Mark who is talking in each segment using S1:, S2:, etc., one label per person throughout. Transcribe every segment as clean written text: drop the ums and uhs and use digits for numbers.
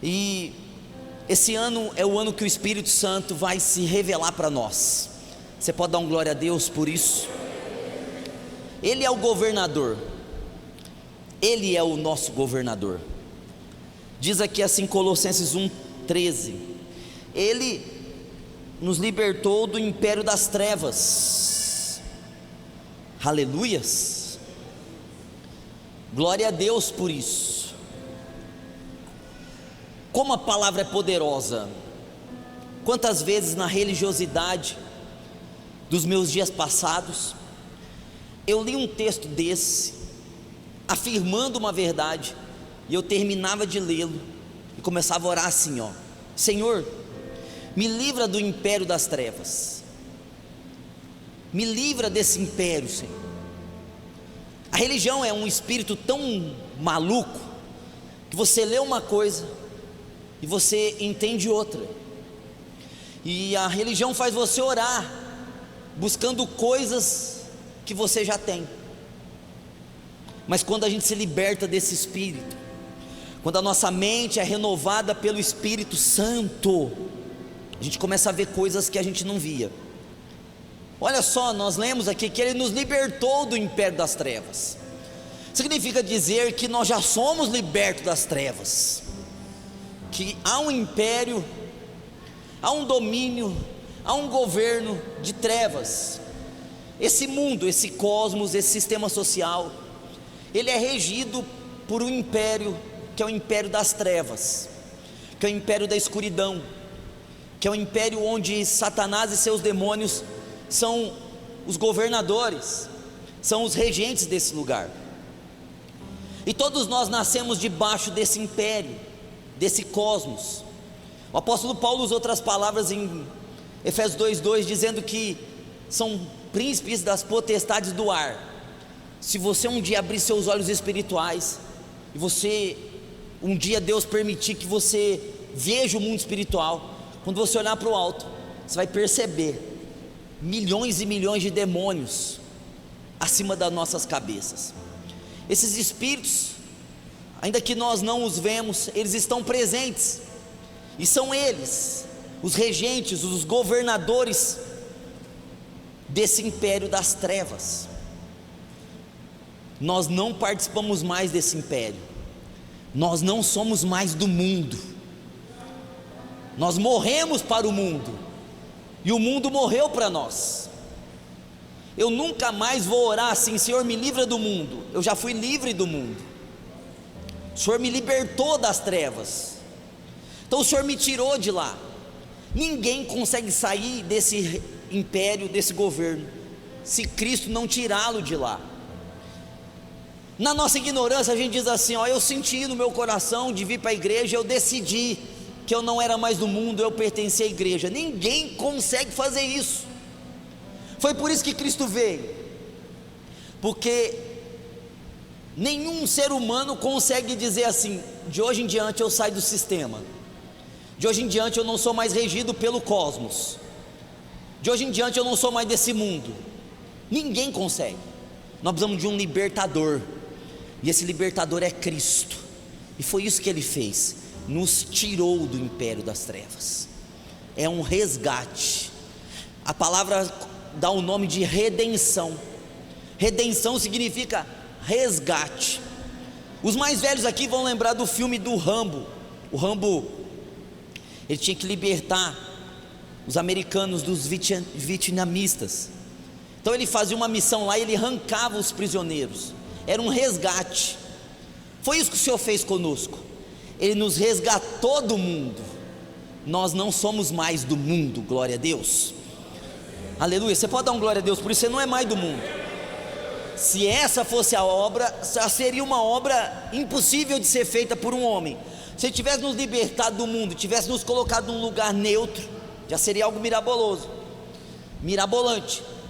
S1: E esse ano é o ano que o Espírito Santo vai se revelar para nós. Você pode dar um glória a Deus por isso? Ele é o governador, Ele é o nosso governador. Diz aqui assim Colossenses 1,13: Ele nos libertou do império das trevas. Aleluias, glória a Deus por isso. Como a palavra é poderosa. Quantas vezes na religiosidade dos meus dias passados eu li um texto desse, afirmando uma verdade, e eu terminava de lê-lo e começava a orar assim, ó: Senhor, me livra do império das trevas, me livra desse império, Senhor. A religião é um espírito tão maluco, que você lê uma coisa e você entende outra, e a religião faz você orar, buscando coisas que você já tem. Mas quando a gente se liberta desse espírito, quando a nossa mente é renovada pelo Espírito Santo, a gente começa a ver coisas que a gente não via. Olha só, nós lemos aqui que Ele nos libertou do império das trevas. Significa dizer que nós já somos libertos das trevas, que há um império, há um domínio, há um governo de trevas. Esse mundo, esse cosmos, esse sistema social, ele é regido por um império, que é o império das trevas, que é o império da escuridão, que é o império onde Satanás e seus demônios são os governadores, são os regentes desse lugar. E todos nós nascemos debaixo desse império, desse cosmos. O apóstolo Paulo usa outras palavras em Efésios 2,2, dizendo que são príncipes das potestades do ar. Se você um dia abrir seus olhos espirituais, e você um dia Deus permitir que você veja o mundo espiritual, quando você olhar para o alto, você vai perceber milhões e milhões de demônios acima das nossas cabeças. Esses espíritos, ainda que nós não os vemos, eles estão presentes, e são eles os regentes, os governadores desse império das trevas. Nós não participamos mais desse império, nós não somos mais do mundo, nós morremos para o mundo, e o mundo morreu para nós. Eu nunca mais vou orar assim: Senhor, me livra do mundo. Eu já fui livre do mundo, o Senhor me libertou das trevas, então o Senhor me tirou de lá. Ninguém consegue sair desse império, desse governo, se Cristo não tirá-lo de lá. Na nossa ignorância a gente diz assim: ó, eu senti no meu coração de vir para a igreja, eu decidi que eu não era mais do mundo, eu pertencia à igreja. Ninguém consegue fazer isso. Foi por isso que Cristo veio, porque nenhum ser humano consegue dizer assim: de hoje em diante eu saio do sistema, de hoje em diante eu não sou mais regido pelo cosmos, de hoje em diante eu não sou mais desse mundo. Ninguém consegue. Nós precisamos de um libertador, e esse libertador é Cristo, e foi isso que Ele fez, nos tirou do império das trevas. É um resgate. A palavra dá o nome de redenção. Redenção significa resgate. Os mais velhos aqui vão lembrar do filme do Rambo. O Rambo, ele tinha que libertar os americanos dos vietnamistas. Então ele fazia uma missão lá e ele arrancava os prisioneiros. Era um resgate. Foi isso que o Senhor fez conosco. Ele nos resgatou do mundo. Nós não somos mais do mundo, glória a Deus. Aleluia. Você pode dar um glória a Deus por isso? Você não é mais do mundo. Se essa fosse a obra, seria uma obra impossível de ser feita por um homem. Se Ele tivesse nos libertado do mundo, tivesse nos colocado num lugar neutro, já seria algo mirabolante.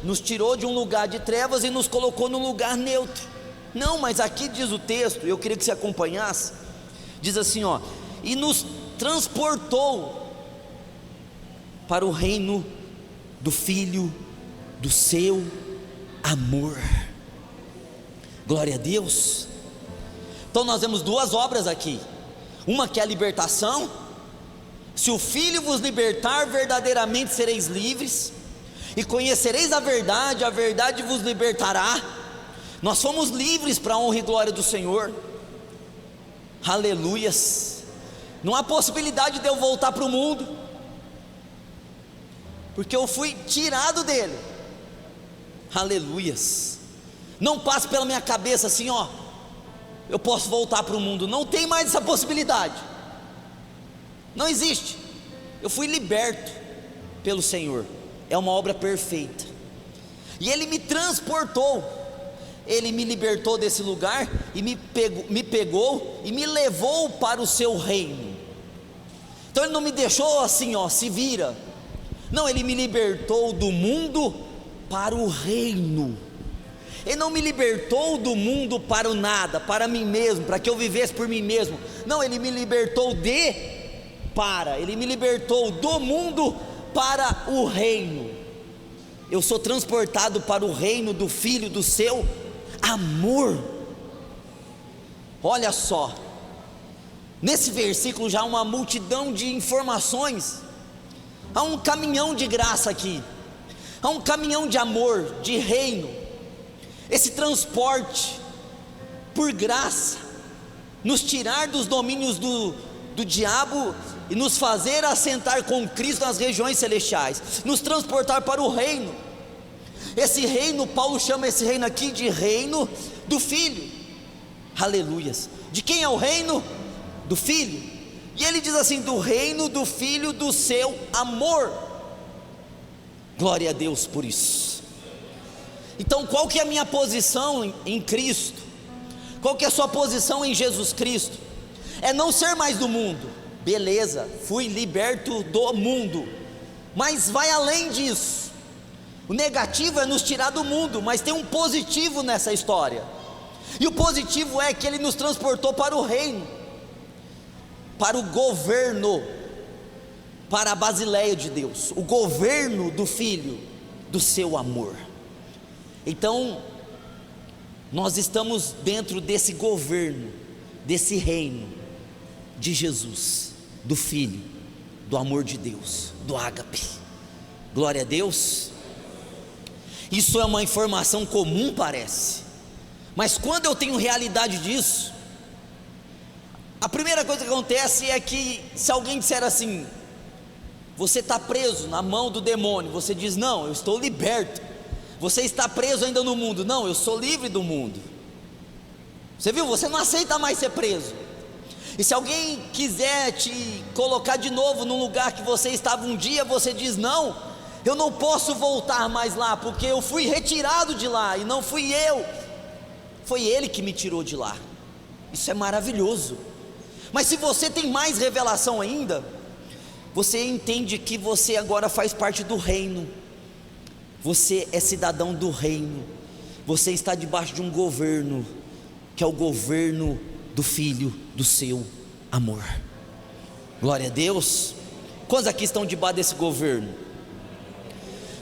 S1: Nos tirou de um lugar de trevas e nos colocou num lugar neutro. Não, mas aqui diz o texto, eu queria que você acompanhasse. Diz assim, ó: e nos transportou para o reino do Filho do seu amor. Glória a Deus. Então nós vemos duas obras aqui. Uma que é a libertação. Se o Filho vos libertar, verdadeiramente sereis livres, e conhecereis a verdade vos libertará. Nós somos livres para a honra e glória do Senhor. Aleluias. Não há possibilidade de eu voltar para o mundo, porque eu fui tirado dele. Aleluias. Não passe pela minha cabeça assim, ó, eu posso voltar para o mundo. Não tem mais essa possibilidade. Não existe. Eu fui liberto pelo Senhor. É uma obra perfeita. E Ele me transportou. Ele me libertou desse lugar e me pegou e me levou para o seu reino. Então Ele não me deixou assim, ó, se vira. Não, Ele me libertou do mundo para o reino. Ele não me libertou do mundo para o nada, para mim mesmo, para que eu vivesse por mim mesmo. Não, Ele me libertou Ele me libertou do mundo para o reino. Eu sou transportado para o reino do Filho do seu amor. Olha só, nesse versículo já há uma multidão de informações. Há um caminhão de graça aqui, há um caminhão de amor, de reino. Esse transporte por graça, nos tirar dos domínios do diabo e nos fazer assentar com Cristo nas regiões celestiais, nos transportar para o reino. Esse reino, Paulo chama esse reino aqui de reino do Filho. Aleluias. De quem é o reino? Do Filho. E ele diz assim: do reino do Filho do seu amor. Glória a Deus por isso. Então qual que é a minha posição em Cristo? Qual que é a sua posição em Jesus Cristo? É não ser mais do mundo. Beleza, fui liberto do mundo, mas vai além disso. O negativo é nos tirar do mundo, mas tem um positivo nessa história. E o positivo é que Ele nos transportou para o reino, para o governo, para a Basileia de Deus, o governo do Filho do seu amor. Então nós estamos dentro desse governo, desse reino de Jesus, do Filho, do amor de Deus, do ágape. Glória a Deus. Isso é uma informação comum, parece, mas quando eu tenho realidade disso, a primeira coisa que acontece é que, se alguém disser assim: você está preso na mão do demônio, você diz: não, eu estou liberto. Você está preso ainda no mundo? Não, eu sou livre do mundo. Você viu? Você não aceita mais ser preso. E se alguém quiser te colocar de novo no lugar que você estava um dia, você diz: não, eu não posso voltar mais lá, porque eu fui retirado de lá, e não fui eu, foi Ele que me tirou de lá. Isso é maravilhoso. Mas se você tem mais revelação ainda, você entende que você agora faz parte do reino. Você é cidadão do reino. Você está debaixo de um governo, que é o governo do Filho do seu amor. Glória a Deus. Quantos aqui estão debaixo desse governo?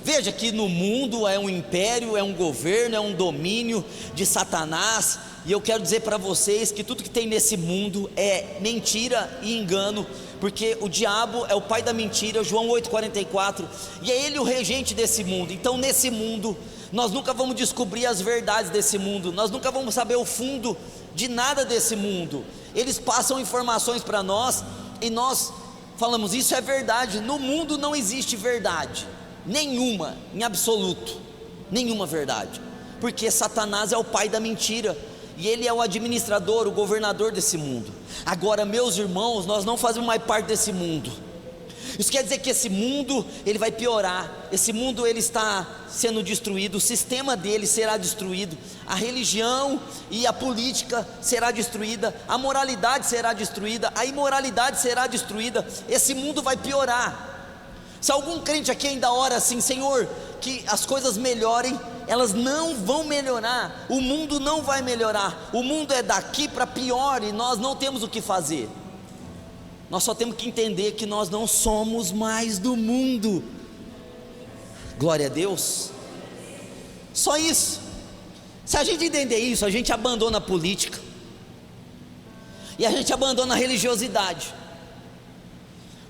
S1: Veja que no mundo é um império, é um governo, é um domínio de Satanás. E eu quero dizer para vocês que tudo que tem nesse mundo é mentira e engano, porque o diabo é o pai da mentira, João 8,44, e é ele o regente desse mundo. Então nesse mundo nós nunca vamos descobrir as verdades desse mundo, nós nunca vamos saber o fundo de nada desse mundo. Eles passam informações para nós e nós falamos: isso é verdade. No mundo não existe verdade nenhuma, em absoluto, nenhuma verdade, porque Satanás é o pai da mentira, e ele é o administrador, o governador desse mundo. Agora, meus irmãos, nós não fazemos mais parte desse mundo. Isso quer dizer que esse mundo, ele vai piorar. Esse mundo, ele está sendo destruído. O sistema dele será destruído. A religião e a política será destruída. A moralidade será destruída. A imoralidade será destruída. Esse mundo vai piorar. Se algum crente aqui ainda ora assim: Senhor, que as coisas melhorem, elas não vão melhorar. O mundo não vai melhorar. O mundo é daqui para pior, e nós não temos o que fazer. Nós só temos que entender que nós não somos mais do mundo. Glória a Deus. Só isso. Se a gente entender isso, a gente abandona a política. e a gente abandona a religiosidade,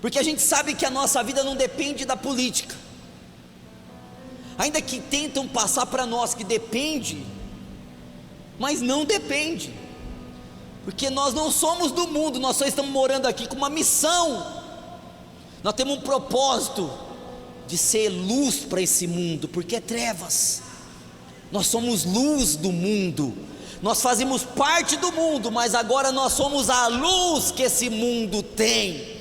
S1: porque a gente sabe que a nossa vida não depende da política, ainda que tentam passar para nós que depende, mas não depende, porque nós não somos do mundo, nós só estamos morando aqui com uma missão, nós temos um propósito de ser luz para esse mundo, porque é trevas, nós somos luz do mundo, nós fazemos parte do mundo, mas agora nós somos a luz que esse mundo tem.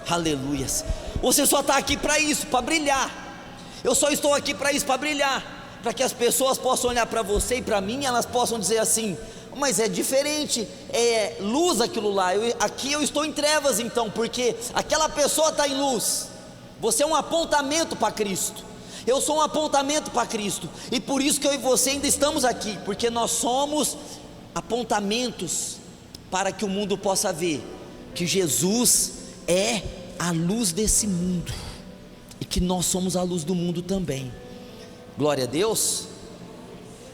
S1: Aleluias. Você só está aqui para isso, para brilhar. Eu só estou aqui para isso, para brilhar, para que as pessoas possam olhar para você e para mim, e elas possam dizer assim: mas é diferente, é luz aquilo lá, aqui eu estou em trevas então, porque aquela pessoa está em luz. Você é um apontamento para Cristo, eu sou um apontamento para Cristo, e por isso que eu e você ainda estamos aqui, porque nós somos apontamentos para que o mundo possa ver que Jesus é a luz desse mundo, e que nós somos a luz do mundo também. Glória a Deus.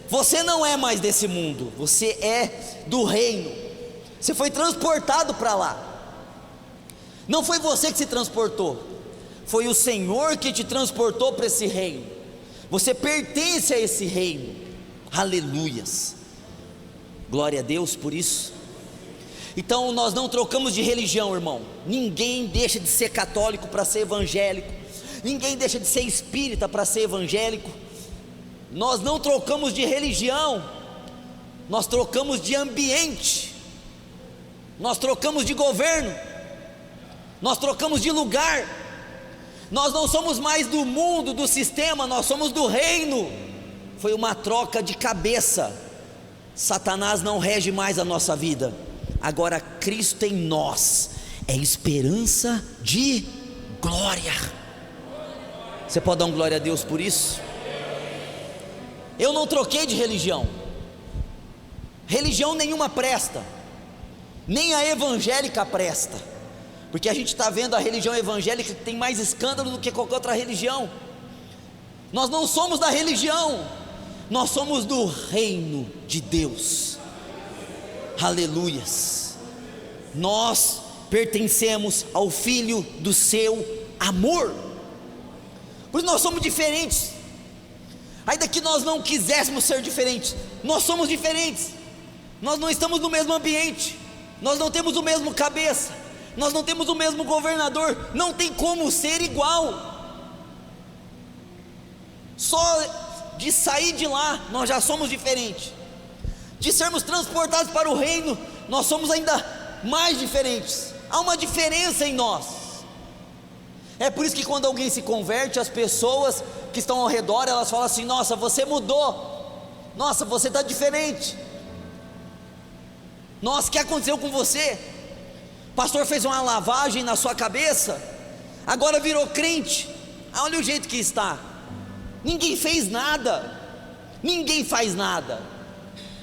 S1: Você não é mais desse mundo, você é do reino, você foi transportado para lá, não foi você que se transportou, foi o Senhor que te transportou para esse reino, você pertence a esse reino, aleluias, glória a Deus por isso. Então nós não trocamos de religião, irmão, ninguém deixa de ser católico para ser evangélico, ninguém deixa de ser espírita para ser evangélico. Nós não trocamos de religião, nós trocamos de ambiente, nós trocamos de governo, nós trocamos de lugar. Nós não somos mais do mundo, do sistema, nós somos do reino. Foi uma troca de cabeça. Satanás não rege mais a nossa vida, agora Cristo em nós é esperança de glória. Você pode dar um glória a Deus por isso? Eu não troquei de religião, religião nenhuma presta, nem a evangélica presta, porque a gente está vendo a religião evangélica que tem mais escândalo do que qualquer outra religião. Nós não somos da religião, nós somos do reino de Deus, aleluias. Nós pertencemos ao Filho do seu amor, por isso nós somos diferentes. Ainda que nós não quiséssemos ser diferentes, nós somos diferentes, nós não estamos no mesmo ambiente, nós não temos o mesmo cabeça, nós não temos o mesmo governador, não tem como ser igual. Só de sair de lá, nós já somos diferentes, de sermos transportados para o reino, nós somos ainda mais diferentes, há uma diferença em nós. É por isso que quando alguém se converte, as pessoas que estão ao redor, elas falam assim: nossa, você mudou, nossa, você está diferente, nossa, o que aconteceu com você? O pastor fez uma lavagem na sua cabeça, agora virou crente, olha o jeito que está. Ninguém fez nada, ninguém faz nada,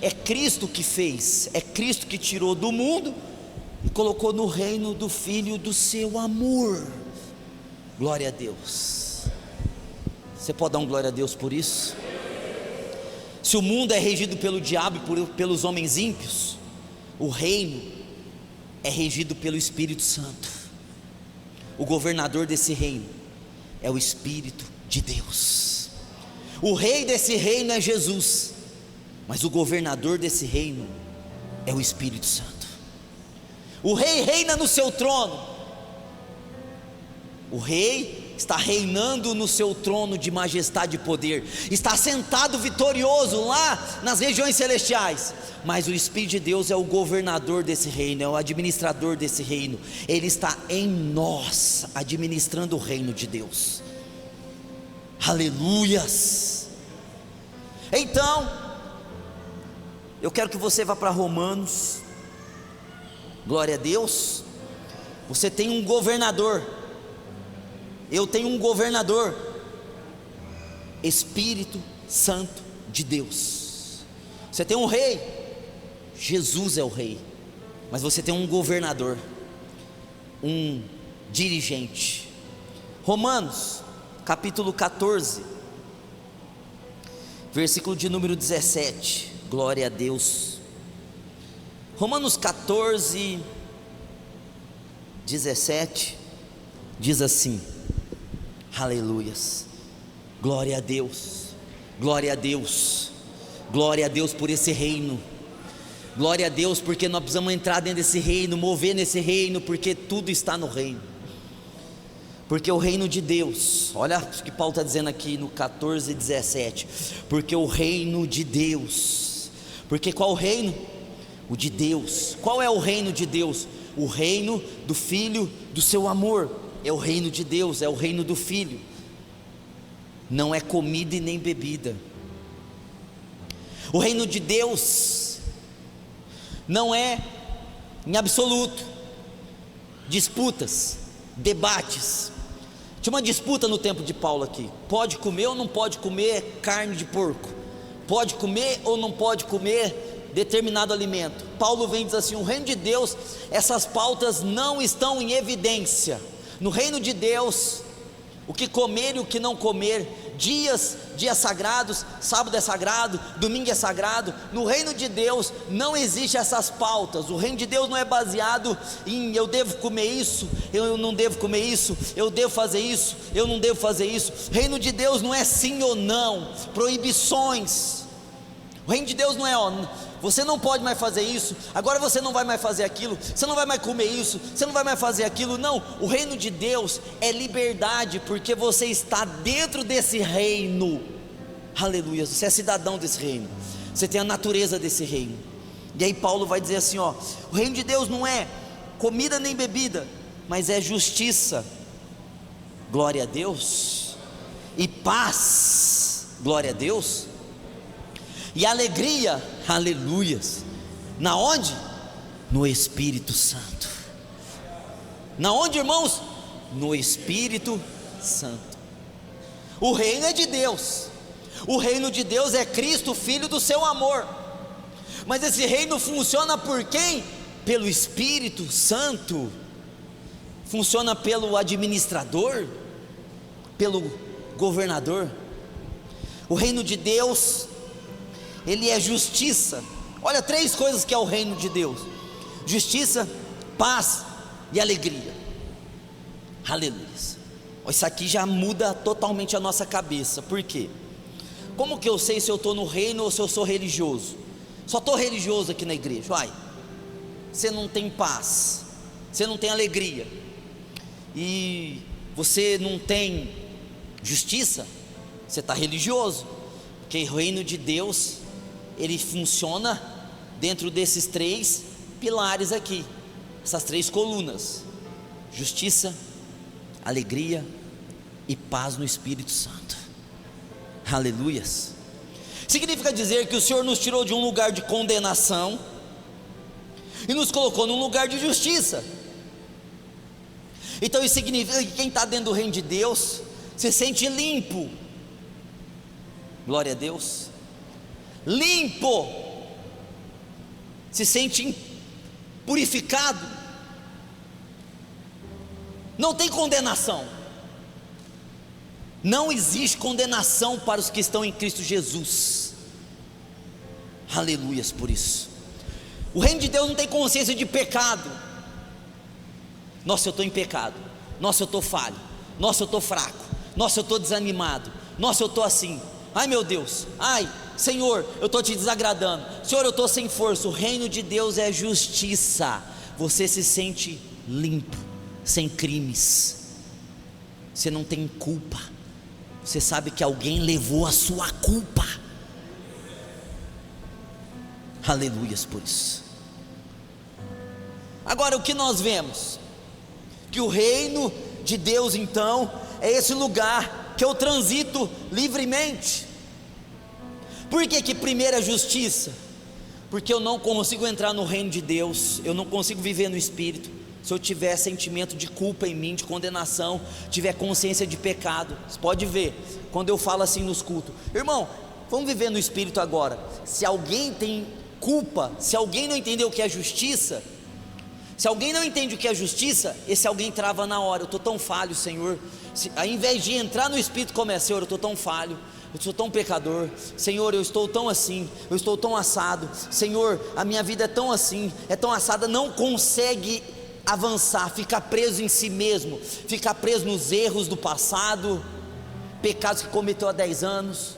S1: é Cristo que fez, é Cristo que tirou do mundo e colocou no reino do Filho do seu amor. Glória a Deus. Você pode dar um glória a Deus por isso? Se o mundo é regido pelo diabo e pelos homens ímpios, o reino é regido pelo Espírito Santo. O governador desse reino é o Espírito de Deus. O rei desse reino é Jesus, mas o governador desse reino é o Espírito Santo. O rei reina no seu trono. O rei está reinando no seu trono de majestade e poder, está sentado vitorioso lá nas regiões celestiais, mas o Espírito de Deus é o governador desse reino, é o administrador desse reino, ele está em nós, administrando o reino de Deus, aleluias. Então, eu quero que você vá para Romanos, glória a Deus. Você tem um governador, eu tenho um governador, Espírito Santo de Deus. Você tem um rei, Jesus é o rei, mas você tem um governador, um dirigente. Romanos capítulo 14, versículo de número 17, glória a Deus. Romanos 14, 17 diz assim: aleluias, glória a Deus, glória a Deus, glória a Deus por esse reino, glória a Deus porque nós precisamos entrar dentro desse reino, mover nesse reino, porque tudo está no reino, porque o reino de Deus, olha o que Paulo está dizendo aqui no 14, 17, porque o reino de Deus, porque qual reino? O de Deus. Qual é o reino de Deus? O reino do Filho do seu amor, é o reino de Deus, é o reino do Filho, não é comida e nem bebida. O reino de Deus não é em absoluto disputas, debates. Tinha uma disputa no tempo de Paulo aqui: pode comer ou não pode comer carne de porco, pode comer ou não pode comer determinado alimento. Paulo vem e diz assim: o reino de Deus, essas pautas não estão em evidência. No reino de Deus, o que comer e o que não comer, dias sagrados, sábado é sagrado, domingo é sagrado. No reino de Deus não existe essas pautas. O reino de Deus não é baseado em eu devo comer isso, eu não devo comer isso, eu devo fazer isso, eu não devo fazer isso. O reino de Deus não é sim ou não, proibições. O reino de Deus não é você não pode mais fazer isso, agora você não vai mais fazer aquilo, você não vai mais comer isso, você não vai mais fazer aquilo. Não, o reino de Deus é liberdade, porque você está dentro desse reino, aleluia, você é cidadão desse reino, você tem a natureza desse reino. E aí Paulo vai dizer assim, ó, o reino de Deus não é comida nem bebida, mas é justiça, glória a Deus, e paz, glória a Deus, e alegria, aleluias, na onde? No Espírito Santo. Na onde, irmãos? No Espírito Santo. O reino é de Deus, o reino de Deus é Cristo, Filho do seu amor. Mas esse reino funciona por quem? Pelo Espírito Santo. Funciona pelo administrador, pelo governador. O reino de Deus, ele é justiça. Olha, 3 coisas que é o reino de Deus: justiça, paz e alegria. Aleluia. Isso aqui já muda totalmente a nossa cabeça. Por quê? Como que eu sei se eu estou no reino ou se eu sou religioso? Só estou religioso aqui na igreja. Uai, você não tem paz, você não tem alegria, e você não tem justiça, você está religioso. Porque o reino de Deus, ele funciona dentro desses 3 pilares aqui, essas 3 colunas: justiça, alegria e paz no Espírito Santo. Aleluias. Significa dizer que o Senhor nos tirou de um lugar de condenação e nos colocou num lugar de justiça. Então isso significa que quem está dentro do reino de Deus se sente limpo. Glória a Deus. Limpo, se sente purificado, não tem condenação. Não existe condenação para os que estão em Cristo Jesus. Aleluias por isso. O reino de Deus não tem consciência de pecado. Nossa, eu estou em pecado. Nossa, eu estou falho. Nossa, eu estou fraco. Nossa, eu estou desanimado. Nossa, eu estou assim. Ai meu Deus, ai Senhor, eu estou te desagradando. Senhor, eu estou sem força. O reino de Deus é justiça. Você se sente limpo, sem crimes. Você não tem culpa. Você sabe que alguém levou a sua culpa. Aleluias por isso. Agora o que nós vemos? Que o reino de Deus então é esse lugar que eu transito livremente. Por que primeiro é justiça? Porque eu não consigo entrar no reino de Deus, eu não consigo viver no Espírito se eu tiver sentimento de culpa em mim, de condenação, tiver consciência de pecado. Você pode ver, quando eu falo assim nos cultos: irmão, vamos viver no Espírito agora. Se alguém tem culpa, se alguém não entendeu o que é justiça, Se alguém não entende o que é justiça, esse alguém trava na hora. Eu estou tão falho, Senhor. Ao invés de entrar no Espírito, começa: Senhor, eu estou tão falho, eu sou tão pecador, Senhor, eu estou tão assim, eu estou tão assado, Senhor, a minha vida é tão assim, é tão assada. Não consegue avançar, fica preso em si mesmo, fica preso nos erros do passado, pecados que cometeu há 10 anos,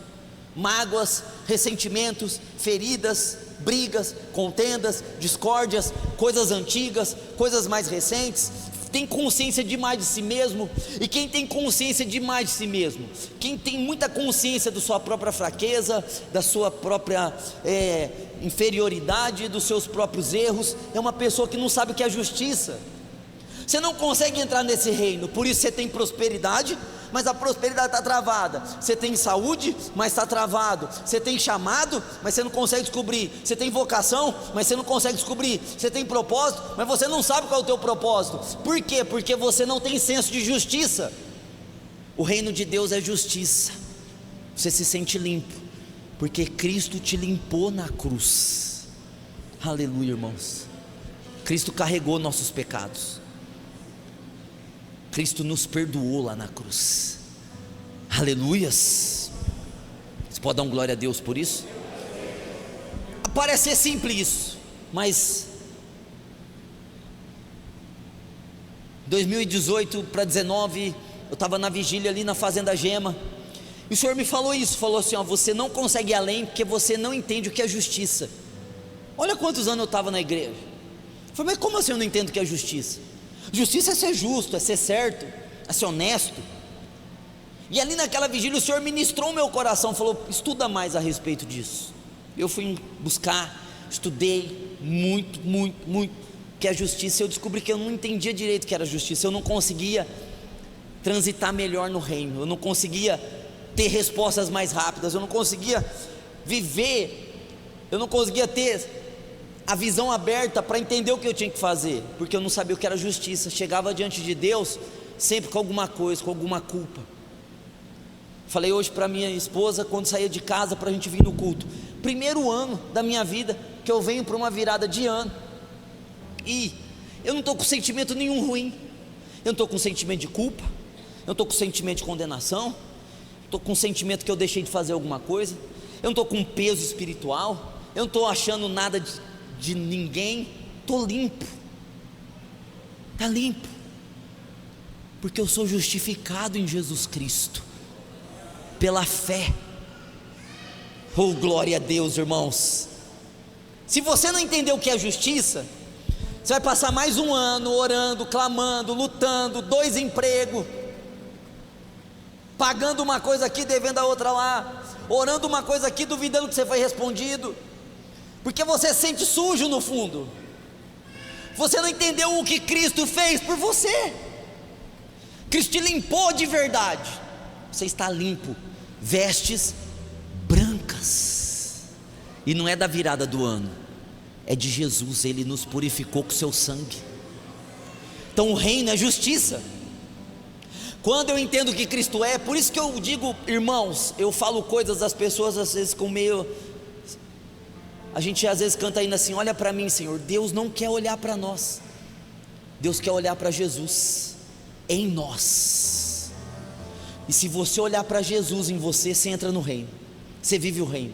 S1: mágoas, ressentimentos, feridas, brigas, contendas, discórdias, coisas antigas, coisas mais recentes. Tem consciência demais de si mesmo. E quem tem consciência demais de si mesmo, quem tem muita consciência da sua própria fraqueza, da sua própria inferioridade, dos seus próprios erros, é uma pessoa que não sabe o que é justiça. Você não consegue entrar nesse reino. Por isso você tem prosperidade, mas a prosperidade está travada. Você tem saúde, mas está travado. Você tem chamado, mas você não consegue descobrir. Você tem vocação, mas você não consegue descobrir. Você tem propósito, mas você não sabe qual é o teu propósito. Por quê? Porque você não tem senso de justiça. O reino de Deus é justiça. Você se sente limpo, porque Cristo te limpou na cruz. Aleluia, irmãos. Cristo carregou nossos pecados. Cristo nos perdoou lá na cruz. Aleluias. Você pode dar um glória a Deus por isso? Parece ser simples isso, mas 2018 para 19, eu estava na vigília ali na Fazenda Gema, e o Senhor me falou isso, falou assim: ó, você não consegue ir além porque você não entende o que é justiça. Olha quantos anos eu estava na igreja. Eu falei: mas como assim eu não entendo o que é justiça? Justiça é ser justo, é ser certo, é ser honesto. E ali naquela vigília o Senhor ministrou o meu coração, falou: estuda mais a respeito disso. Eu fui buscar, estudei muito, que é justiça. Eu descobri que eu não entendia direito o que era justiça. Eu não conseguia transitar melhor no reino, eu não conseguia ter respostas mais rápidas, eu não conseguia viver, eu não conseguia ter a visão aberta para entender o que eu tinha que fazer, porque eu não sabia o que era justiça. Chegava diante de Deus sempre com alguma coisa, com alguma culpa. Falei hoje para minha esposa, quando saía de casa para a gente vir no culto: primeiro ano da minha vida que eu venho para uma virada de ano, e eu não estou com sentimento nenhum ruim. Eu não estou com sentimento de culpa, eu não estou com sentimento de condenação, estou com sentimento que eu deixei de fazer alguma coisa, eu não estou com peso espiritual, eu não estou achando nada de ninguém. Estou limpo. Está limpo, porque eu sou justificado em Jesus Cristo, pela fé. Oh, glória a Deus, irmãos. Se você não entender o que é justiça, você vai passar mais um ano orando, clamando, lutando, 2 empregos, pagando uma coisa aqui, devendo a outra lá, orando uma coisa aqui, duvidando que você foi respondido, porque você se sente sujo no fundo. Você não entendeu o que Cristo fez por você. Cristo te limpou de verdade. Você está limpo, vestes brancas. E não é da virada do ano, é de Jesus. Ele nos purificou com seu sangue. Então o reino é justiça. Quando eu entendo o que Cristo é, por isso que eu digo, irmãos, eu falo coisas das pessoas às vezes com meio... A gente às vezes canta ainda assim: olha para mim, Senhor. Deus não quer olhar para nós, Deus quer olhar para Jesus em nós. E se você olhar para Jesus em você, você entra no reino, você vive o reino,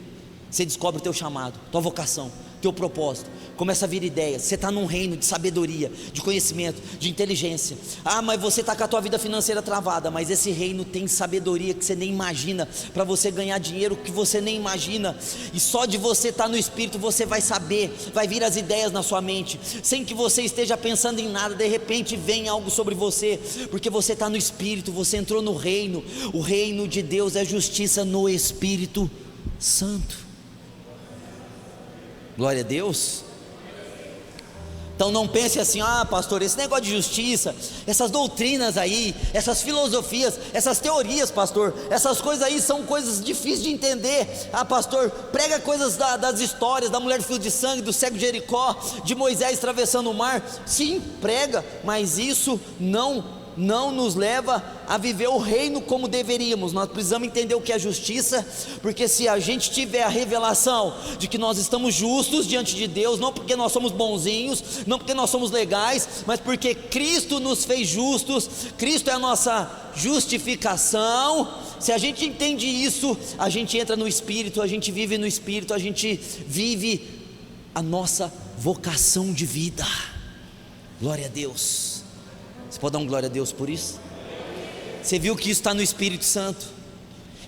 S1: você descobre o teu chamado, tua vocação, teu propósito. Começa a vir ideias. Você está num reino de sabedoria, de conhecimento, de inteligência. Ah, mas você está com a tua vida financeira travada. Mas esse reino tem sabedoria que você nem imagina, para você ganhar dinheiro que você nem imagina. E só de você estar no Espírito você vai saber, vai vir as ideias na sua mente, sem que você esteja pensando em nada. De repente vem algo sobre você, porque você está no Espírito, você entrou no reino. O reino de Deus é justiça no Espírito Santo. Glória a Deus. Então não pense assim: ah, pastor, esse negócio de justiça, essas doutrinas aí, essas filosofias, essas teorias, pastor, essas coisas aí são coisas difíceis de entender. Ah, pastor, prega coisas das histórias da mulher do fio de sangue, do cego de Jericó, de Moisés atravessando o mar. Sim, prega, mas isso não não nos leva a viver o reino como deveríamos. Nós precisamos entender o que é justiça, porque se a gente tiver a revelação de que nós estamos justos diante de Deus, não porque nós somos bonzinhos, não porque nós somos legais, mas porque Cristo nos fez justos, Cristo é a nossa justificação. Se a gente entende isso, a gente entra no Espírito, a gente vive no Espírito, a gente vive a nossa vocação de vida. Glória a Deus. Você pode dar um glória a Deus por isso? Você viu que isso está no Espírito Santo?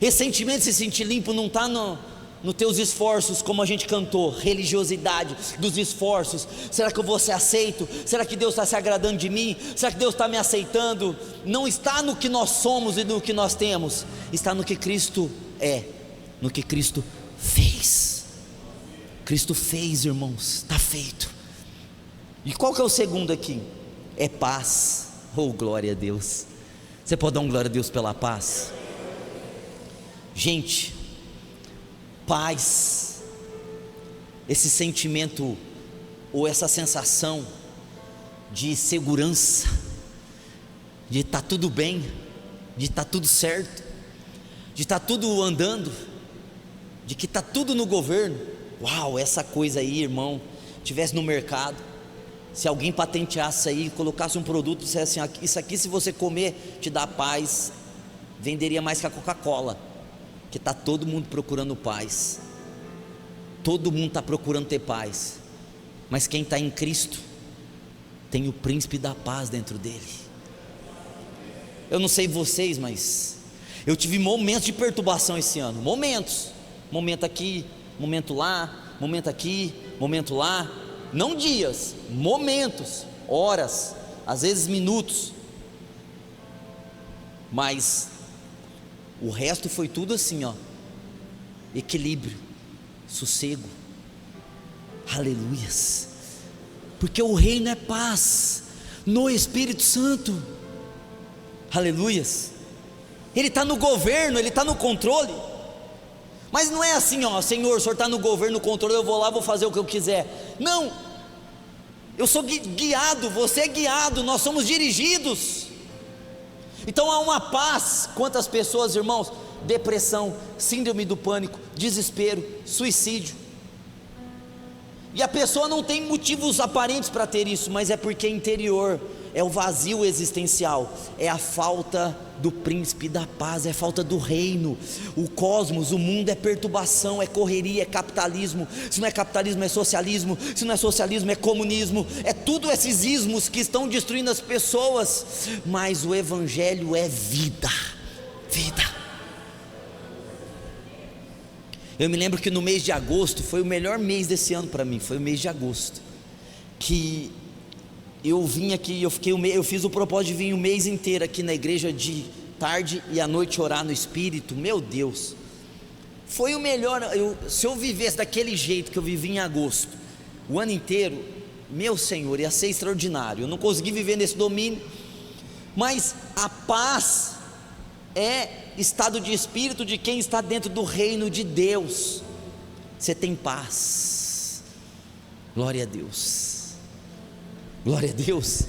S1: Esse sentimento de se sentir limpo não está nos teus esforços, como a gente cantou, religiosidade dos esforços. Será que eu vou ser aceito? Será que Deus está se agradando de mim? Será que Deus está me aceitando? Não está no que nós somos e no que nós temos, está no que Cristo é, no que Cristo fez. Cristo fez, irmãos, está feito. E qual que é o segundo aqui? É paz. Oh, glória a Deus. Você pode dar um glória a Deus pela paz? Gente, paz, esse sentimento ou essa sensação de segurança, de estar tudo bem, de estar tudo certo, de estar tudo andando, de que está tudo no governo. Uau, essa coisa aí, irmão, tivesse no mercado, se alguém patenteasse isso aí, colocasse um produto e dissesse assim: isso aqui se você comer te dá paz, venderia mais que a Coca-Cola, que está todo mundo procurando paz, todo mundo está procurando ter paz, mas quem está em Cristo tem o príncipe da paz dentro dele. Eu não sei vocês, mas eu tive momentos de perturbação esse ano, momento aqui, momento lá, momento aqui, momento lá, não dias, momentos, horas, às vezes minutos, mas o resto foi tudo assim, ó, equilíbrio, sossego, aleluias, porque o reino é paz no Espírito Santo, aleluias. Ele está no governo, ele está no controle, mas não é assim, ó, Senhor, o Senhor está no governo, no controle, eu vou lá, vou fazer o que eu quiser. Não, eu sou guiado, você é guiado, nós somos dirigidos. Então há uma paz. Quantas pessoas, irmãos, depressão, síndrome do pânico, desespero, suicídio, e a pessoa não tem motivos aparentes para ter isso, mas é porque é interior, é o vazio existencial, é a falta do príncipe da paz, é a falta do reino. O cosmos, o mundo é perturbação, é correria, é capitalismo. Se não é capitalismo é socialismo, se não é socialismo é comunismo, é tudo esses ismos que estão destruindo as pessoas, mas o evangelho é vida, vida. Eu me lembro que no mês de agosto, foi o melhor mês desse ano para mim, foi o mês de agosto, que eu vim aqui, eu fiz o propósito de vir o mês inteiro aqui na igreja, de tarde e à noite orar no Espírito. Meu Deus, foi o melhor. Se eu vivesse daquele jeito que eu vivi em agosto, o ano inteiro, meu Senhor, ia ser extraordinário. Eu não consegui viver nesse domínio, mas a paz é estado de espírito de quem está dentro do reino de Deus. Você tem paz, glória a Deus. Glória a Deus.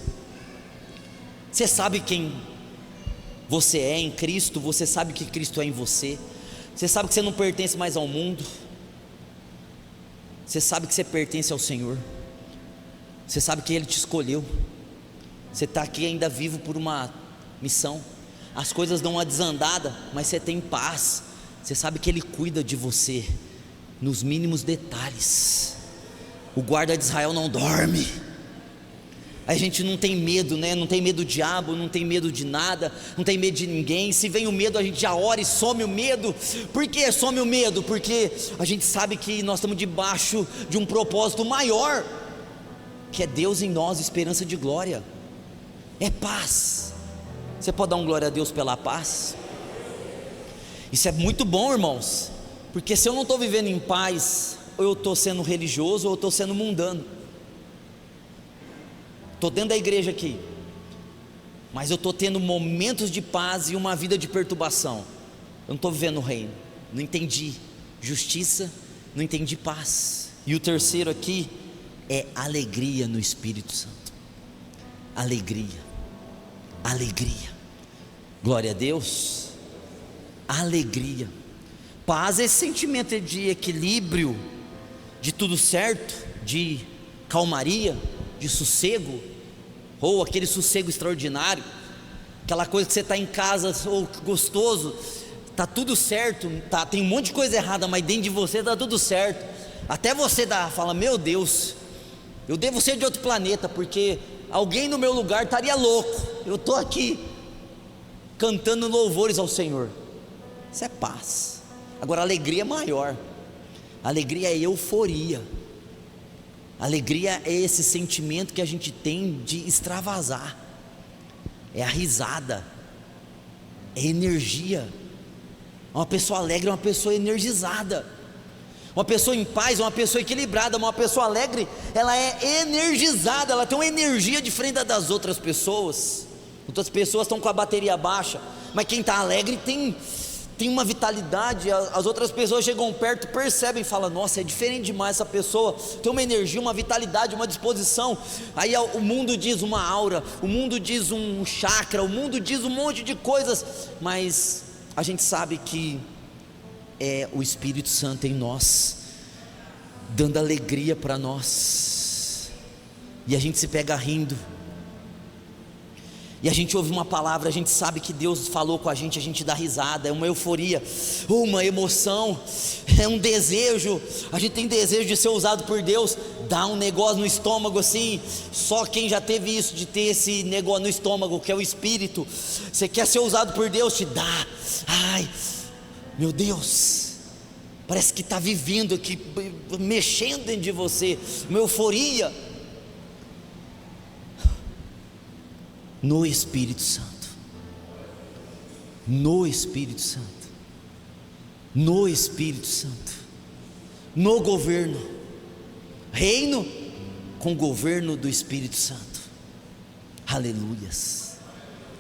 S1: Você sabe quem você é em Cristo, você sabe que Cristo é em você, você sabe que você não pertence mais ao mundo, você sabe que você pertence ao Senhor, você sabe que Ele te escolheu, você está aqui ainda vivo por uma missão. As coisas dão uma desandada, mas você tem paz, você sabe que Ele cuida de você nos mínimos detalhes. O guarda de Israel não dorme. A gente não tem medo, né? Não tem medo do diabo, não tem medo de nada, não tem medo de ninguém. Se vem o medo, a gente já ora e some o medo. Por que some o medo? Porque a gente sabe que nós estamos debaixo de um propósito maior, que é Deus em nós, esperança de glória. É paz. Você pode dar um glória a Deus pela paz? Isso é muito bom, irmãos, porque se eu não estou vivendo em paz, ou eu estou sendo religioso, ou eu estou sendo mundano. Estou dentro da igreja aqui, mas eu estou tendo momentos de paz e uma vida de perturbação. Eu não estou vivendo o reino, não entendi justiça, não entendi paz. E o terceiro aqui é alegria no Espírito Santo. Alegria. Alegria. Glória a Deus. Alegria. Paz é esse sentimento de equilíbrio, de tudo certo, de calmaria, de sossego, ou aquele sossego extraordinário, aquela coisa que você está em casa, ou gostoso, está tudo certo, tem um monte de coisa errada, mas dentro de você está tudo certo. Até você fala, meu Deus, eu devo ser de outro planeta, porque alguém no meu lugar estaria louco. Eu estou aqui cantando louvores ao Senhor. Isso é paz. Agora, alegria é maior. Alegria é euforia. Alegria é esse sentimento que a gente tem de extravasar. É a risada, é energia. Uma pessoa alegre é uma pessoa energizada. Uma pessoa em paz é uma pessoa equilibrada. Uma pessoa alegre, ela é energizada, ela tem uma energia diferente das outras pessoas. Outras pessoas estão com a bateria baixa, mas quem está alegre tem uma vitalidade. As outras pessoas chegam perto, percebem e falam, nossa, é diferente demais essa pessoa, tem uma energia, uma vitalidade, uma disposição. Aí o mundo diz uma aura, o mundo diz um chakra, o mundo diz um monte de coisas, mas a gente sabe que é o Espírito Santo em nós, dando alegria para nós, e a gente se pega rindo, e a gente ouve uma palavra, a gente sabe que Deus falou com a gente dá risada, é uma euforia, uma emoção, é um desejo, a gente tem desejo de ser usado por Deus, dá um negócio no estômago assim, só quem já teve isso, de ter esse negócio no estômago, que é o Espírito. Você quer ser usado por Deus, te dá, ai, meu Deus, parece que está vivendo aqui, mexendo dentro de você, uma euforia, no Espírito Santo, no Espírito Santo, no Espírito Santo, no governo, reino com governo do Espírito Santo. Aleluias,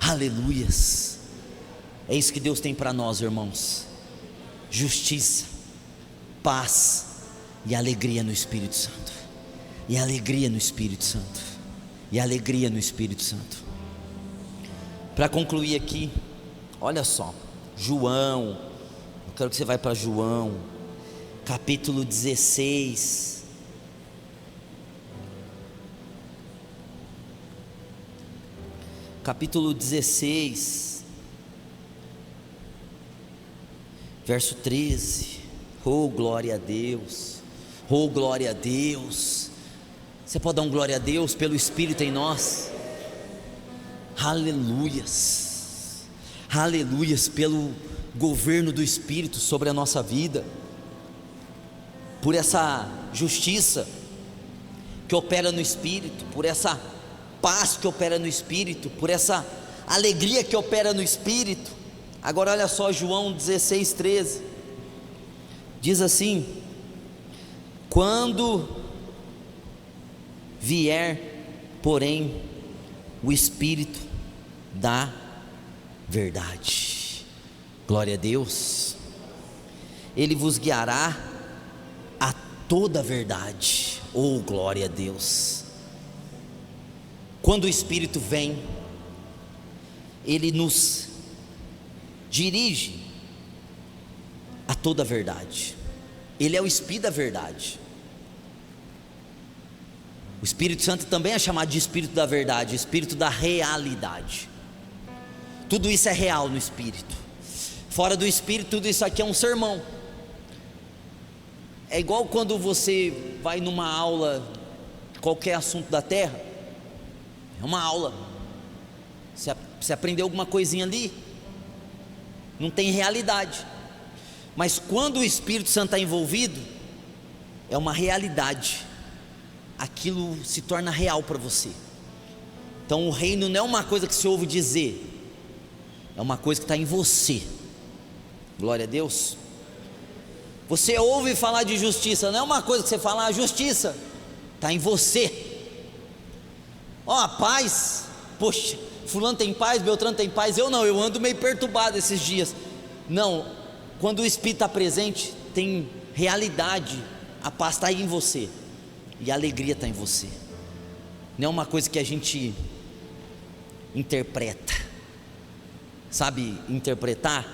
S1: aleluias. É isso que Deus tem para nós, irmãos: justiça, paz e alegria no Espírito Santo, e alegria no Espírito Santo, e alegria no Espírito Santo. Para concluir aqui, olha só, João, eu quero que você vá para João, capítulo 16, capítulo 16, verso 13, oh glória a Deus, oh glória a Deus. Você pode dar um glória a Deus pelo Espírito em nós? Aleluias, aleluias, pelo governo do Espírito sobre a nossa vida, por essa justiça que opera no Espírito, por essa paz que opera no Espírito, por essa alegria que opera no Espírito. Agora olha só, João 16:13, diz assim: quando vier, porém, o Espírito da verdade, glória a Deus, Ele vos guiará a toda a verdade, oh glória a Deus. Quando o Espírito vem, Ele nos dirige a toda a verdade, Ele é o Espírito da verdade. O Espírito Santo também é chamado de Espírito da verdade, Espírito da realidade. Tudo isso é real no Espírito. Fora do Espírito, tudo isso aqui é um sermão. É igual quando você vai numa aula, qualquer assunto da terra, é uma aula. Você aprendeu alguma coisinha ali, não tem realidade. Mas quando o Espírito Santo está envolvido, é uma realidade. Aquilo se torna real para você. Então o reino não é uma coisa que se ouve dizer, é uma coisa que está em você. Glória a Deus. Você ouve falar de justiça, não é uma coisa que você fala, justiça está em você. A paz, poxa, fulano tem paz, Beltrano tem paz, eu não, eu ando meio perturbado esses dias. Não, quando o Espírito está presente, tem realidade, a paz está aí em você, e a alegria está em você. Não é uma coisa que a gente interpreta, sabe interpretar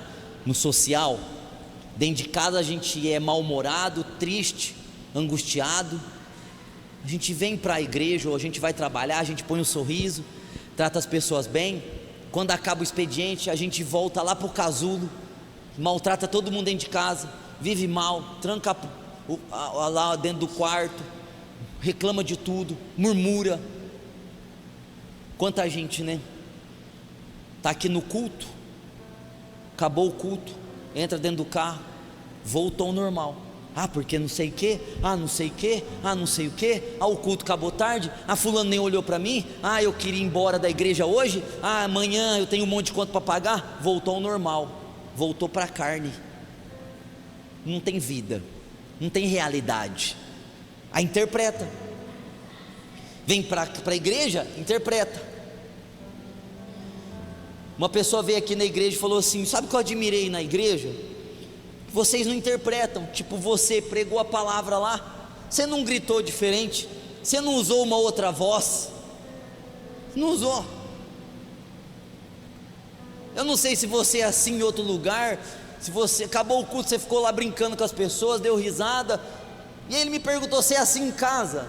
S1: no social. Dentro de casa a gente é mal-humorado, triste, angustiado. A gente vem para a igreja, ou a gente vai trabalhar, a gente põe um sorriso, trata as pessoas bem. Quando acaba o expediente, a gente volta lá para o casulo, maltrata todo mundo dentro de casa, vive mal, tranca lá dentro do quarto, reclama de tudo, murmura. Quanta gente, né? Está aqui no culto, acabou o culto, entra dentro do carro, voltou ao normal. Porque não sei o que, não sei o que, não sei o que, o culto acabou tarde, fulano nem olhou para mim, eu queria ir embora da igreja hoje, amanhã eu tenho um monte de conta para pagar. Voltou ao normal, voltou para a carne, não tem vida, não tem realidade. Interpreta, vem para a igreja, interpreta. Uma pessoa veio aqui na igreja e falou assim: sabe o que eu admirei na igreja? Vocês não interpretam. Tipo, você pregou a palavra lá, você não gritou diferente, você não usou uma outra voz, não usou. Eu não sei se você é assim em outro lugar, se você acabou o culto, você ficou lá brincando com as pessoas, deu risada, e ele me perguntou: você é assim em casa?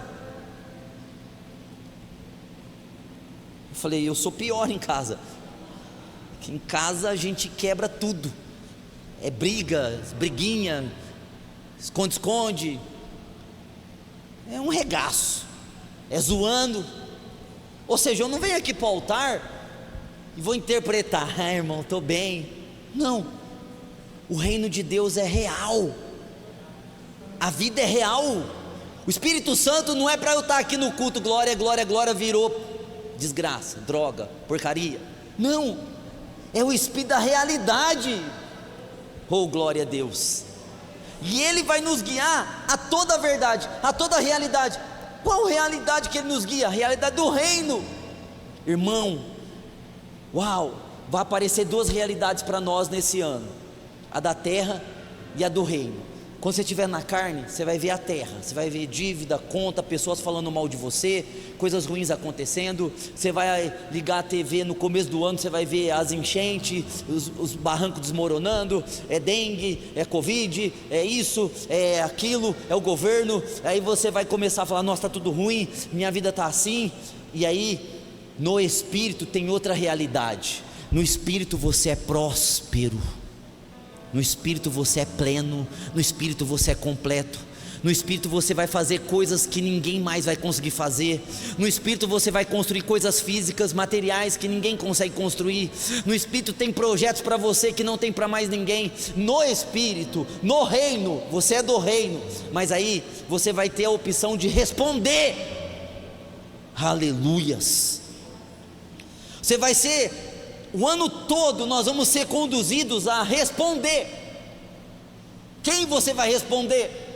S1: Eu falei: eu sou pior em casa. Em casa a gente quebra tudo, é briga, briguinha, esconde-esconde, é um regaço, é zoando. Ou seja, eu não venho aqui para o altar e vou interpretar: irmão, estou bem. Não, o reino de Deus é real, a vida é real. O Espírito Santo não é para eu estar aqui no culto, glória, glória, glória, virou desgraça, droga, porcaria. Não, é o Espírito da realidade. Oh, glória a Deus. E Ele vai nos guiar a toda a verdade, a toda a realidade. Qual realidade que Ele nos guia? A realidade do reino. Irmão, uau, vai aparecer duas realidades para nós nesse ano: a da terra e a do reino. Quando você estiver na carne, você vai ver a terra, você vai ver dívida, conta, pessoas falando mal de você, coisas ruins acontecendo. Você vai ligar a TV no começo do ano, você vai ver as enchentes, os barrancos desmoronando, é dengue, é covid, é isso, é aquilo, é o governo. Aí você vai começar a falar: nossa, está tudo ruim, minha vida está assim. E aí, no Espírito tem outra realidade. No Espírito você é próspero, no Espírito você é pleno, no Espírito você é completo, no Espírito você vai fazer coisas que ninguém mais vai conseguir fazer, no Espírito você vai construir coisas físicas, materiais que ninguém consegue construir, no Espírito tem projetos para você que não tem para mais ninguém. No Espírito, no reino, você é do reino, mas aí você vai ter a opção de responder. Aleluias. Você vai ser, o ano todo nós vamos ser conduzidos a responder. Quem você vai responder?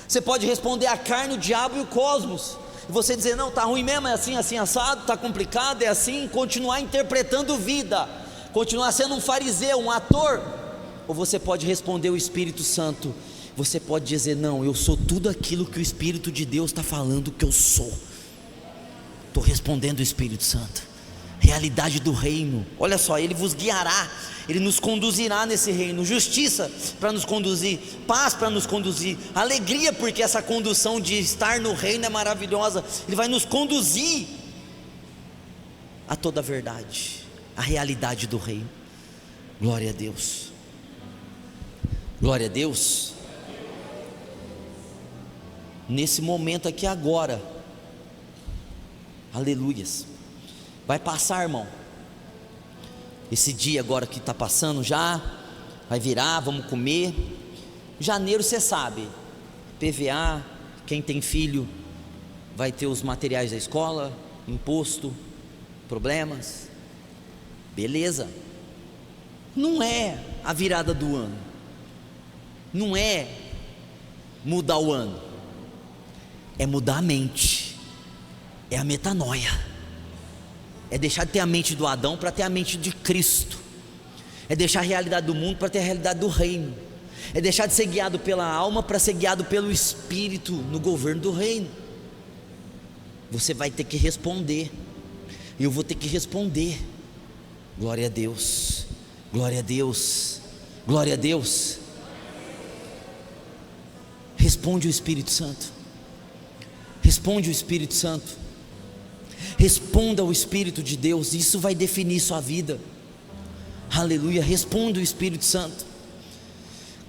S1: Você pode responder a carne, o diabo e o cosmos, e você dizer: não, está ruim mesmo, é assim, assim, assado, está complicado, é assim, continuar interpretando vida, continuar sendo um fariseu, um ator. Ou você pode responder o Espírito Santo. Você pode dizer: não, eu sou tudo aquilo que o Espírito de Deus está falando que eu sou. Estou respondendo o Espírito Santo. Realidade do reino. Olha só, Ele vos guiará, Ele nos conduzirá nesse reino. Justiça para nos conduzir, paz para nos conduzir, alegria, porque essa condução de estar no reino é maravilhosa. Ele vai nos conduzir a toda a verdade, a realidade do reino. Glória a Deus, glória a Deus. Nesse momento aqui agora, aleluias. Vai passar, irmão. Esse dia agora que está passando já vai virar, vamos comer. Janeiro você sabe, PVA, quem tem filho vai ter os materiais da escola, imposto, problemas. Beleza. Não é a virada do ano, não é mudar o ano, é mudar a mente, é a metanoia. É deixar de ter a mente do Adão para ter a mente de Cristo. É deixar a realidade do mundo para ter a realidade do reino. É deixar de ser guiado pela alma para ser guiado pelo Espírito no governo do reino. Você vai ter que responder, e eu vou ter que responder. Glória a Deus. Glória a Deus, glória a Deus. Responde o Espírito Santo, responde o Espírito Santo, responda ao Espírito de Deus, isso vai definir sua vida. Aleluia, responda o Espírito Santo.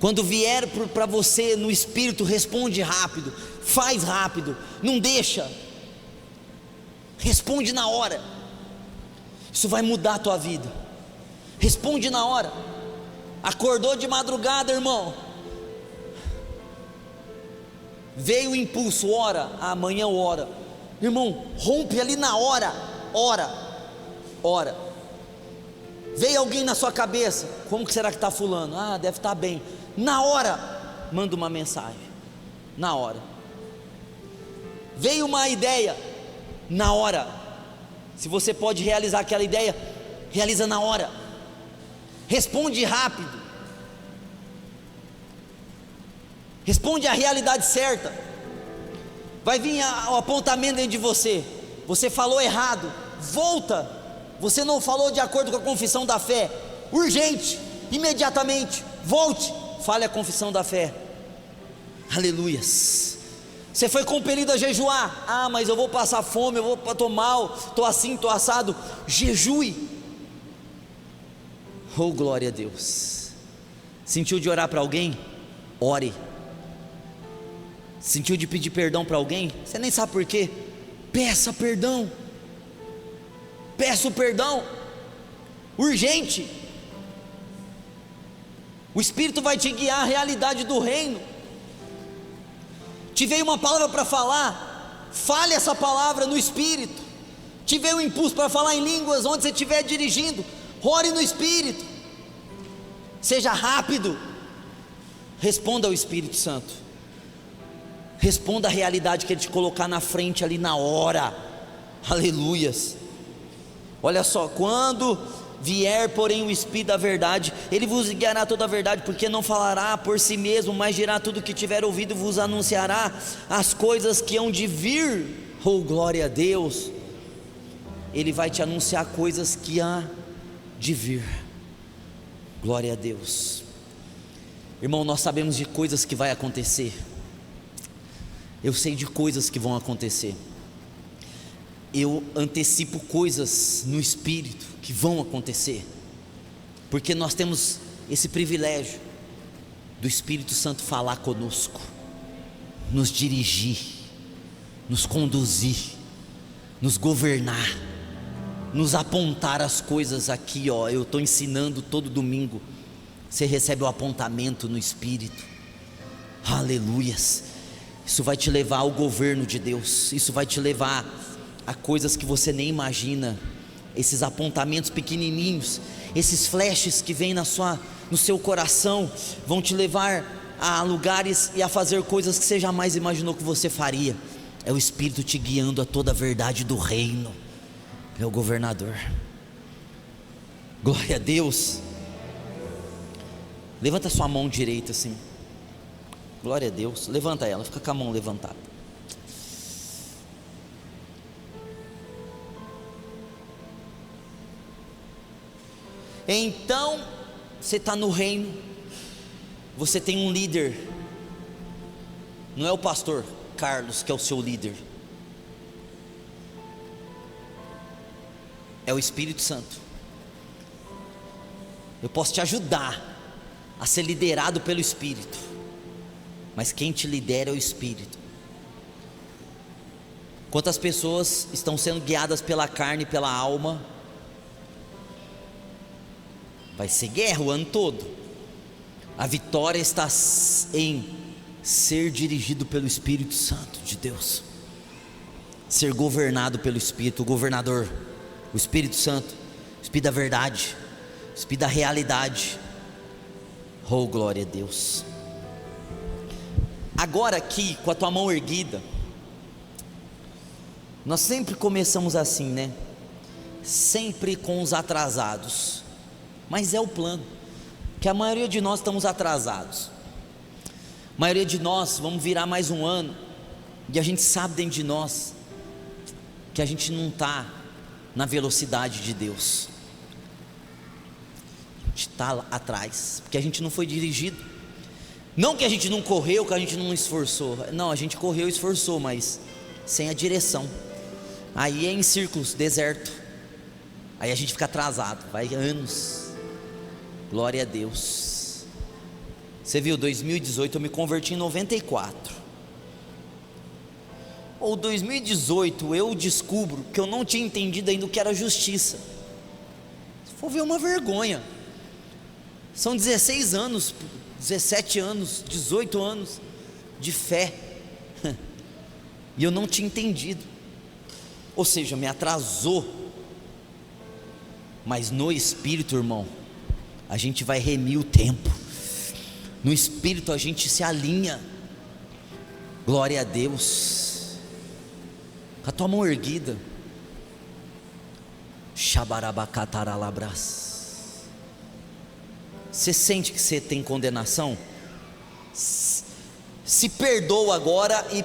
S1: Quando vier para você no Espírito, responde rápido, faz rápido, não deixa, responde na hora, isso vai mudar a tua vida. Responde na hora. Acordou de madrugada, irmão, veio o impulso, ora, amanhã ora, irmão, rompe ali na hora, ora. Veio alguém na sua cabeça, como que será que está fulano? Deve estar bem. Na hora, manda uma mensagem, na hora. Veio uma ideia, na hora. Se você pode realizar aquela ideia, realiza na hora. Responde rápido, responde a realidade certa. Vai vir o apontamento dentro de você, você falou errado, volta. Você não falou de acordo com a confissão da fé, urgente, imediatamente, volte, fale a confissão da fé. Aleluias. Você foi compelido a jejuar, mas eu vou passar fome, eu estou mal, estou assim, estou assado. Jejue. Oh, glória a Deus. Sentiu de orar para alguém? Ore. Sentiu de pedir perdão para alguém? Você nem sabe por quê. Peça perdão. Peça o perdão. Urgente. O Espírito vai te guiar à realidade do reino. Te veio uma palavra para falar, fale essa palavra no Espírito. Te veio um impulso para falar em línguas onde você estiver dirigindo, ore no Espírito. Seja rápido. Responda ao Espírito Santo. Responda a realidade que Ele te colocar na frente ali na hora. Aleluias. Olha só, quando vier porém o Espírito da verdade, Ele vos guiará toda a verdade, porque não falará por si mesmo, mas dirá tudo o que tiver ouvido, e vos anunciará as coisas que hão de vir. Oh, glória a Deus. Ele vai te anunciar coisas que há de vir. Glória a Deus. Irmão, nós sabemos de coisas que vai acontecer. Eu sei de coisas que vão acontecer. Eu antecipo coisas no Espírito que vão acontecer, porque nós temos esse privilégio do Espírito Santo falar conosco, nos dirigir, nos conduzir, nos governar, nos apontar as coisas aqui, eu estou ensinando todo domingo, você recebe o apontamento no Espírito. Aleluias. Isso vai te levar ao governo de Deus, isso vai te levar a coisas que você nem imagina. Esses apontamentos pequenininhos, esses flashes que vêm no seu coração, vão te levar a lugares e a fazer coisas que você jamais imaginou que você faria. É o Espírito te guiando a toda a verdade do reino. É o governador. Glória a Deus. Levanta sua mão direita assim. Glória a Deus. Levanta ela, fica com a mão levantada. Então, você está no reino, você tem um líder, não é o pastor Carlos que é o seu líder, é o Espírito Santo. Eu posso te ajudar a ser liderado pelo Espírito, mas quem te lidera é o Espírito. Quantas pessoas estão sendo guiadas pela carne e pela alma? Vai ser guerra o ano todo. A vitória está em ser dirigido pelo Espírito Santo de Deus, ser governado pelo Espírito, o governador, o Espírito Santo, o Espírito da verdade, o Espírito da realidade. Oh, glória a Deus. Agora aqui, com a tua mão erguida, nós sempre começamos assim, né? Sempre com os atrasados. Mas é o plano, que a maioria de nós estamos atrasados. A maioria de nós vamos virar mais um ano, e a gente sabe dentro de nós que a gente não está na velocidade de Deus. de estar lá atrás, porque a gente não foi dirigido. Não que a gente não correu, que a gente não esforçou. Não, a gente correu e esforçou, mas sem a direção. Aí é em círculos, deserto. Aí a gente fica atrasado, vai anos. Glória a Deus. Você viu, 2018 eu me converti em 94. Ou 2018 eu descubro que eu não tinha entendido ainda o que era justiça. Se for ver, é uma vergonha. São 16 anos, 17 anos, 18 anos de fé, e eu não tinha entendido. Ou seja, me atrasou. Mas no Espírito, irmão, a gente vai remir o tempo. No Espírito a gente se alinha. Glória a Deus. Com a tua mão erguida. Xabarabacataralabras. Você sente que você tem condenação? Se perdoa agora e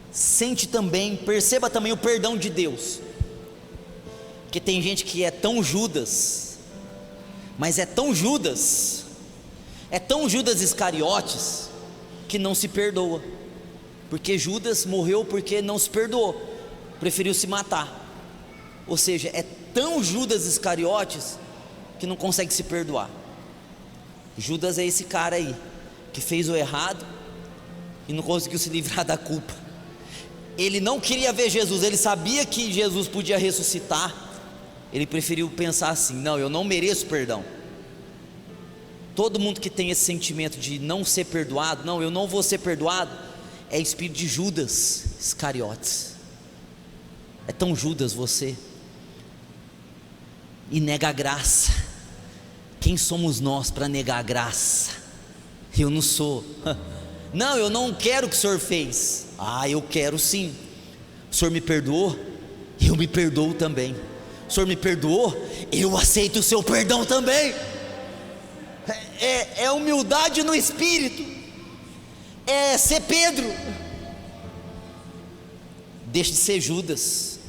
S1: sente também, perceba também o perdão de Deus. Porque tem gente que é tão Judas, mas é tão Judas Iscariotes, que não se perdoa. Porque Judas morreu porque não se perdoou, preferiu se matar. Ou seja, é tão Judas Iscariotes que não consegue se perdoar. Judas é esse cara aí, que fez o errado e não conseguiu se livrar da culpa. Ele não queria ver Jesus, ele sabia que Jesus podia ressuscitar. Ele preferiu pensar assim: não, eu não mereço perdão. Todo mundo que tem esse sentimento de não ser perdoado, não, eu não vou ser perdoado, é espírito de Judas Iscariotes. É tão Judas você, e nega a graça. Quem somos nós para negar a graça? Eu não sou. Não, eu não quero o que o Senhor fez. Ah, eu quero sim. O Senhor me perdoou, eu me perdoo também. O Senhor me perdoou, eu aceito o seu perdão também. É humildade no espírito, é ser Pedro. Deixe de ser Judas.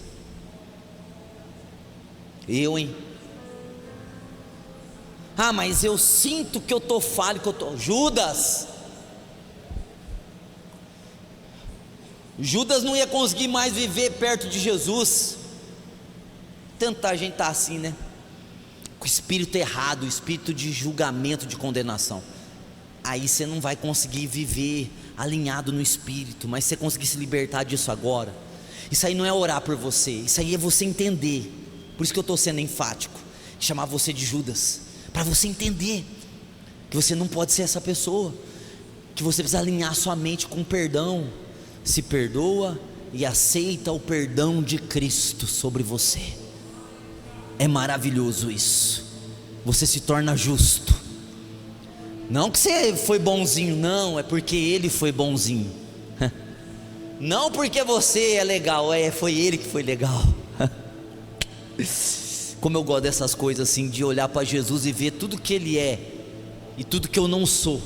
S1: Ah, mas eu sinto que eu estou falho, que eu estou. Judas não ia conseguir mais viver perto de Jesus. Tanta gente está assim, né? Com o espírito errado, o espírito de julgamento, de condenação. Aí você não vai conseguir viver alinhado no espírito. Mas se você conseguir se libertar disso agora, isso aí não é orar por você, isso aí é você entender. Por isso que eu estou sendo enfático, chamar você de Judas, para você entender que você não pode ser essa pessoa, que você precisa alinhar sua mente com o perdão. Se perdoa e aceita o perdão de Cristo sobre você. É maravilhoso isso. Você se torna justo. Não que você foi bonzinho, não, é porque Ele foi bonzinho. Não porque você é legal, foi Ele que foi legal. Como eu gosto dessas coisas assim, de olhar para Jesus e ver tudo que Ele é e tudo que eu não sou.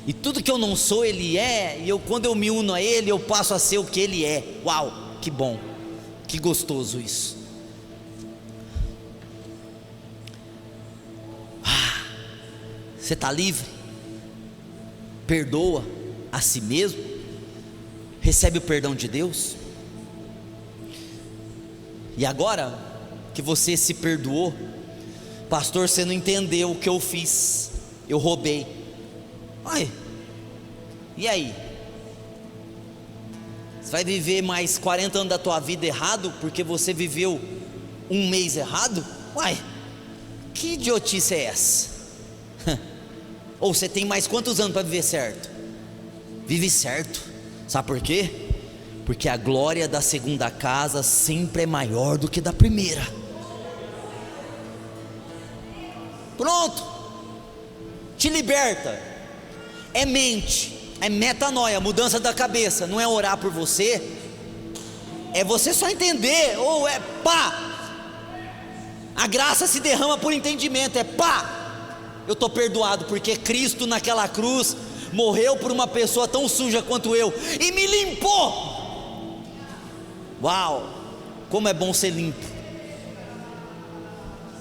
S1: E tudo que eu não sou Ele é, e quando eu me uno a Ele, eu passo a ser o que Ele é. Uau, que bom, que gostoso isso. Você está livre? Perdoa a si mesmo? Recebe o perdão de Deus? E agora que você se perdoou, pastor, você não entendeu o que eu fiz, eu roubei. Ai, e aí? Você vai viver mais 40 anos da tua vida errado porque você viveu um mês errado? Uai, que idiotice é essa? Ou você tem mais quantos anos para viver certo? Vive certo. Sabe por quê? Porque a glória da segunda casa sempre é maior do que da primeira. Pronto, te liberta. É mente, é metanoia, mudança da cabeça. Não é orar por você, é você só entender. Ou é pá, a graça se derrama por entendimento. É pá, eu estou perdoado porque Cristo naquela cruz morreu por uma pessoa tão suja quanto eu e me limpou. Uau, como é bom ser limpo.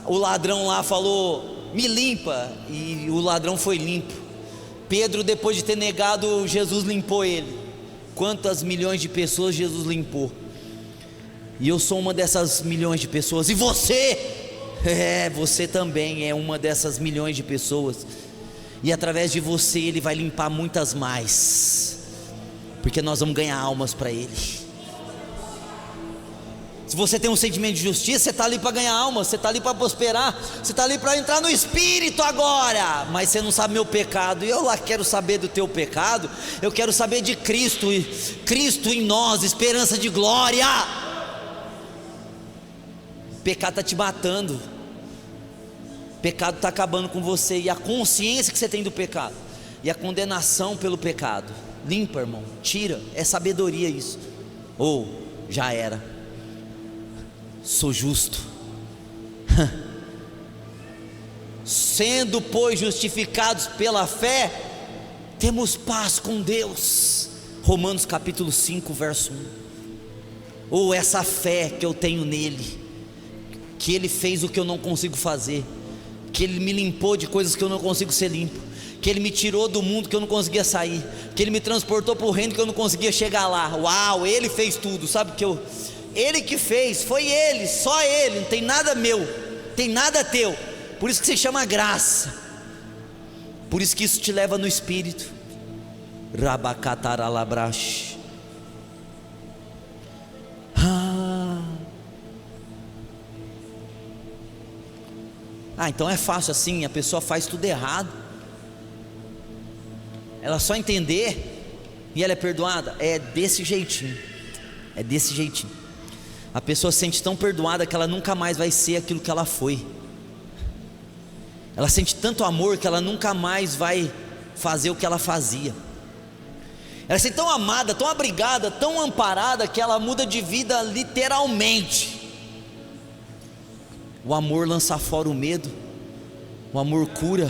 S1: o ladrão lá falou: me limpa, e o ladrão foi limpo. Pedro, depois de ter negado, Jesus limpou ele. Quantas milhões de pessoas Jesus limpou? E eu sou uma dessas milhões de pessoas. E você? Você também é uma dessas milhões de pessoas. E através de você Ele vai limpar muitas mais, porque nós vamos ganhar almas para Ele. Se você tem um sentimento de justiça, você está ali para ganhar almas, você está ali para prosperar, você está ali para entrar no Espírito agora. Mas você não sabe meu pecado, e eu lá quero saber do teu pecado. Eu quero saber de Cristo, e Cristo em nós, esperança de glória. O pecado está te matando, o pecado está acabando com você, e a consciência que você tem do pecado, e a condenação pelo pecado, limpa, irmão, tira, é sabedoria isso. Ou já era, sou justo, sendo pois justificados pela fé, temos paz com Deus. Romanos capítulo 5 verso 1. Ou essa fé que eu tenho nele, que ele fez o que eu não consigo fazer, que ele me limpou de coisas que eu não consigo ser limpo, que ele me tirou do mundo que eu não conseguia sair, que ele me transportou para o reino que eu não conseguia chegar lá. Uau, ele fez tudo, sabe que ele que fez, foi ele, só ele, não tem nada meu, tem nada teu. Por isso que se chama graça, por isso que isso te leva no Espírito. Rabacataralabrash. Então é fácil assim, a pessoa faz tudo errado, ela só entender e ela é perdoada. É desse jeitinho, é desse jeitinho. A pessoa se sente tão perdoada que ela nunca mais vai ser aquilo que ela foi. Ela sente tanto amor que ela nunca mais vai fazer o que ela fazia. Ela se sente tão amada, tão abrigada, tão amparada, que ela muda de vida literalmente. O amor lança fora o medo, o amor cura,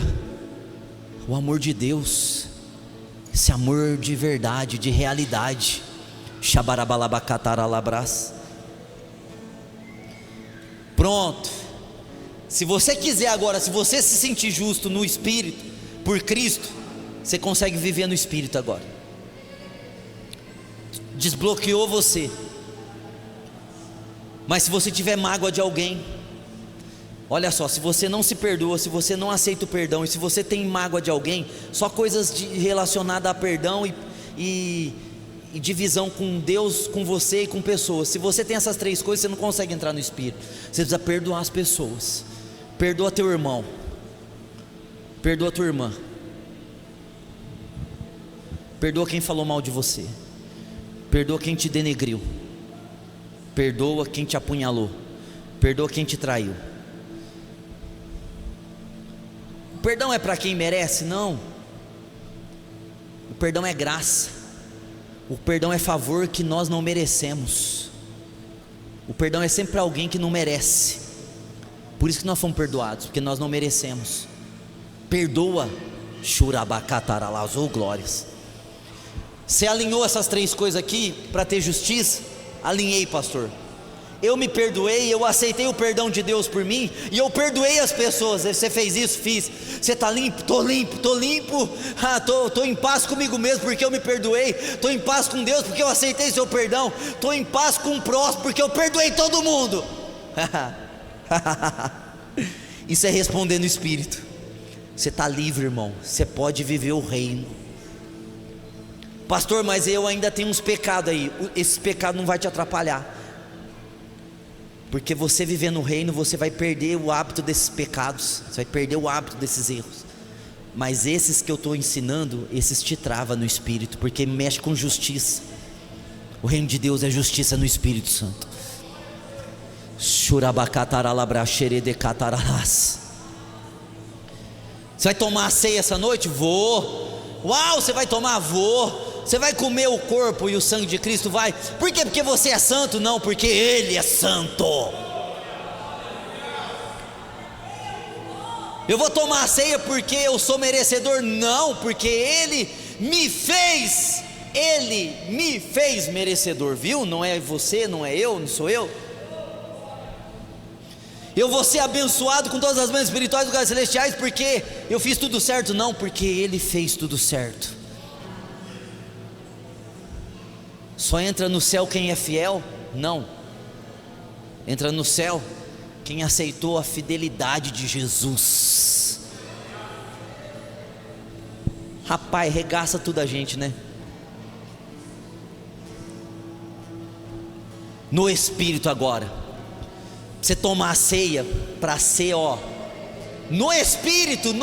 S1: o amor de Deus, esse amor de verdade, de realidade. Shabarabalabakataralabras. Pronto. Se você quiser agora, se você se sentir justo no Espírito, por Cristo, você consegue viver no Espírito agora. Desbloqueou você. Mas se você tiver mágoa de alguém, olha só, se você não se perdoa, se você não aceita o perdão, e se você tem mágoa de alguém, só coisas relacionadas a perdão e divisão com Deus, com você e com pessoas. Se você tem essas três coisas, você não consegue entrar no Espírito. Você precisa perdoar as pessoas. Perdoa teu irmão, perdoa tua irmã, perdoa quem falou mal de você, perdoa quem te denegriu, perdoa quem te apunhalou, perdoa quem te traiu. O perdão é para quem merece? Não. O perdão é graça. O perdão é favor que nós não merecemos. O perdão é sempre para alguém que não merece. Por isso que nós fomos perdoados, porque nós não merecemos. Perdoa. Shurabacataralazou glórias. Você alinhou essas três coisas aqui para ter justiça? Alinhei, pastor. Eu me perdoei, eu aceitei o perdão de Deus por mim, e eu perdoei as pessoas. Você fez isso? Fiz. Você está limpo? Estou limpo, estou limpo. Estou em paz comigo mesmo porque eu me perdoei. Estou em paz com Deus porque eu aceitei seu perdão. Estou em paz com o próximo porque eu perdoei todo mundo. Isso é responder no Espírito. Você está livre, irmão. Você pode viver o reino. Pastor, mas eu ainda tenho uns pecados aí. Esse pecado não vai te atrapalhar, porque você viver no reino, você vai perder o hábito desses pecados, você vai perder o hábito desses erros. Mas esses que eu estou ensinando, esses te travam no Espírito, porque mexe com justiça. O reino de Deus é justiça no Espírito Santo. Você vai tomar a ceia essa noite? Vou. Uau, você vai tomar? Vou. Você vai comer o corpo e o sangue de Cristo? Vai. Por quê? Porque você é santo? Não, porque Ele é santo. Eu vou tomar a ceia porque eu sou merecedor? Não, porque Ele me fez merecedor, viu? Não é você, não é eu, não sou eu. eu vou ser abençoado com todas as bênçãos espirituais dos lugares celestiais porque eu fiz tudo certo. Não, porque Ele fez tudo certo. Só entra no céu quem é fiel? Não. Entra no céu quem aceitou a fidelidade de Jesus. Rapaz, regaça tudo a gente, né? No Espírito agora, você tomar a ceia para ser, no Espírito,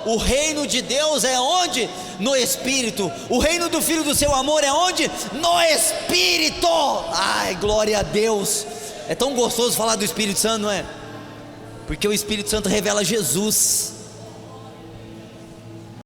S1: o reino de Deus é onde? No Espírito. O reino do Filho do seu amor é onde? No Espírito. Ai, glória a Deus. É tão gostoso falar do Espírito Santo, não é? Porque o Espírito Santo revela Jesus.